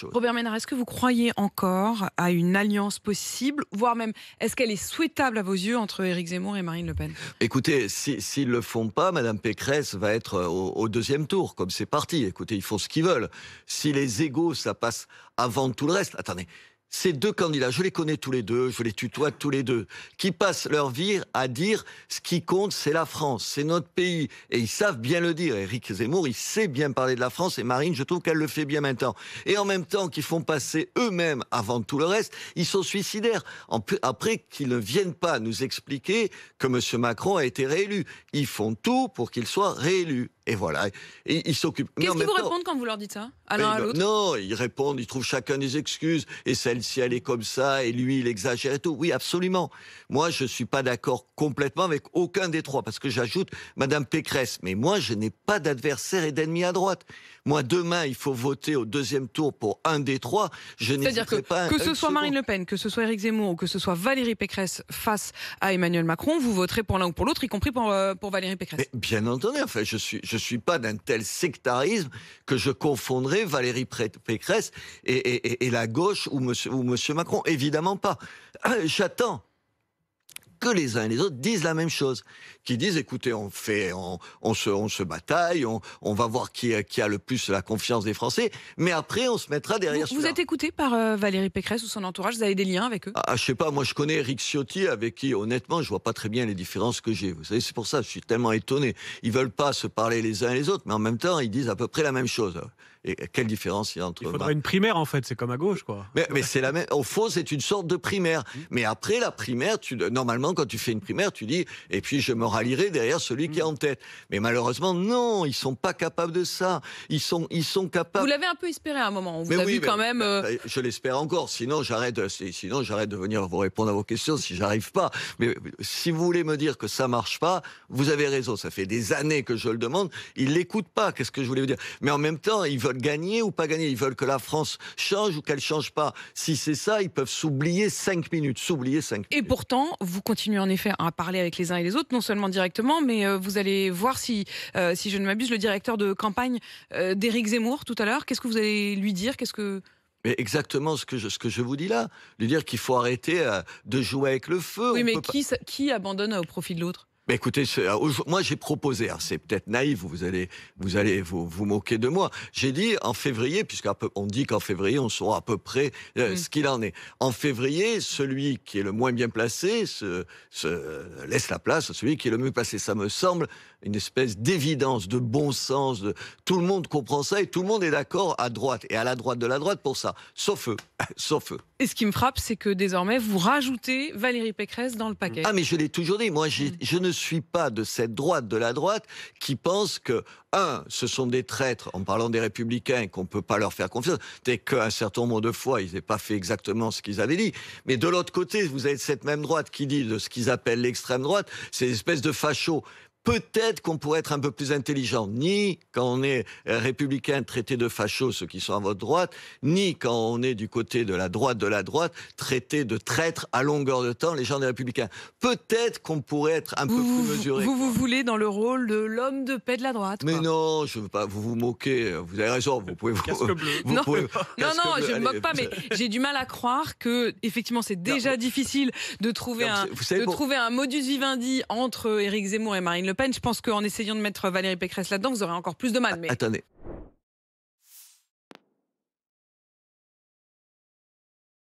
chose. Robert Ménard, est-ce que vous croyez encore à une alliance possible, voire même, est-ce qu'elle est souhaitable à vos yeux entre Éric Zemmour et Marine Le Pen? Écoutez, s'ils le font pas, Madame Pécresse va être au deuxième tour, comme c'est parti. Écoutez, ils font ce qu'ils veulent. Si les égos, ça passe avant tout le reste. Attendez. Ces deux candidats, je les connais tous les deux, je les tutoie tous les deux, qui passent leur vie à dire ce qui compte, c'est la France, c'est notre pays. Et ils savent bien le dire. Éric Zemmour, il sait bien parler de la France et Marine, je trouve qu'elle le fait bien maintenant. Et en même temps qu'ils font passer eux-mêmes avant tout le reste, ils sont suicidaires. Après qu'ils ne viennent pas nous expliquer que M. Macron a été réélu. Ils font tout pour qu'il soit réélu. Et voilà, et ils s'occupent. Qu'est-ce qu'ils vous répondent quand vous leur dites ça, à l'un à l'autre? Non, ils répondent, ils trouvent chacun des excuses. Et celle-ci, elle est comme ça, et lui, il exagère et tout. Oui, absolument. Moi, je ne suis pas d'accord complètement avec aucun des trois, parce que j'ajoute Madame Pécresse. Mais moi, je n'ai pas d'adversaire et d'ennemi à droite. Moi, demain, il faut voter au deuxième tour pour un des trois. C'est-à-dire que ce soit Marine Le Pen, que ce soit Éric Zemmour ou que ce soit Valérie Pécresse face à Emmanuel Macron, vous voterez pour l'un ou pour l'autre, y compris pour Valérie Pécresse. Mais bien entendu, enfin, je suis pas d'un tel sectarisme que je confondrais Valérie Pécresse et la gauche ou monsieur Macron. Évidemment pas. J'attends que les uns et les autres disent la même chose, qui disent écoutez, on se bataille, on va voir qui a le plus la confiance des Français, mais après on se mettra derrière. Vous êtes écouté par Valérie Pécresse ou son entourage? Vous avez des liens avec eux? Je sais pas, moi je connais Éric Ciotti, avec qui honnêtement je vois pas très bien les différences que j'ai. Vous savez, c'est pour ça que je suis tellement étonné. Ils veulent pas se parler les uns et les autres, mais en même temps ils disent à peu près la même chose. Et quelle différence il y a entre... Il faudrait une primaire, en fait, c'est comme à gauche, quoi. Mais c'est la même. Au fond, c'est une sorte de primaire. Mais après la primaire, normalement, quand tu fais une primaire, tu dis, et puis je me rallierai derrière celui qui est en tête. Mais malheureusement, non, ils sont pas capables de ça. Ils sont capables. Vous l'avez un peu espéré à un moment. On vous a vu quand même. Je l'espère encore. Sinon, j'arrête de venir vous répondre à vos questions si j'arrive pas. Mais si vous voulez me dire que ça marche pas, vous avez raison. Ça fait des années que je le demande. Ils l'écoutent pas. Qu'est-ce que je voulais vous dire? Mais en même temps, ils veulent gagner ou pas gagner. Ils veulent que la France change ou qu'elle change pas. Si c'est ça, ils peuvent s'oublier 5 minutes. Et pourtant, vous continuez en effet à parler avec les uns et les autres, non seulement directement, mais vous allez voir si je ne m'abuse, le directeur de campagne d'Éric Zemmour tout à l'heure. Qu'est-ce que vous allez lui dire? Mais exactement ce que je vous dis là. Lui dire qu'il faut arrêter de jouer avec le feu. Oui, mais qui abandonne au profit de l'autre? Écoutez, moi j'ai proposé, c'est peut-être naïf, vous allez vous moquer de moi. J'ai dit en février, puisqu'on dit qu'en février on saura à peu près ce qu'il en est. En février, celui qui est le moins bien placé laisse la place à celui qui est le mieux placé. Ça me semble une espèce d'évidence, de bon sens. Tout le monde comprend ça et tout le monde est d'accord à droite et à la droite de la droite pour ça. Sauf eux. Sauf eux. Et ce qui me frappe, c'est que désormais, vous rajoutez Valérie Pécresse dans le paquet. Ah, mais je l'ai toujours dit. Moi, je ne suis pas de cette droite de la droite qui pense que, ce sont des traîtres, en parlant des Républicains, qu'on ne peut pas leur faire confiance. Dès qu'un certain nombre de fois, ils n'aient pas fait exactement ce qu'ils avaient dit. Mais de l'autre côté, vous avez cette même droite qui dit de ce qu'ils appellent l'extrême droite, c'est une espèce de facho. Peut-être qu'on pourrait être un peu plus intelligent, ni quand on est républicain traité de fachos, ceux qui sont à votre droite, ni quand on est du côté de la droite, traité de traîtres à longueur de temps, les gens des républicains. Peut-être qu'on pourrait être un peu plus mesuré. Vous voulez dans le rôle de l'homme de paix de la droite, quoi. Mais non, je veux pas vous moquer, vous avez raison, vous pouvez... Casque bleu. Non, je ne me moque pas, mais j'ai du mal à croire que, effectivement, c'est déjà difficile de trouver un modus vivendi entre Éric Zemmour et Marine Le Pen. Je pense qu'en essayant de mettre Valérie Pécresse là-dedans, vous aurez encore plus de mal. Attendez.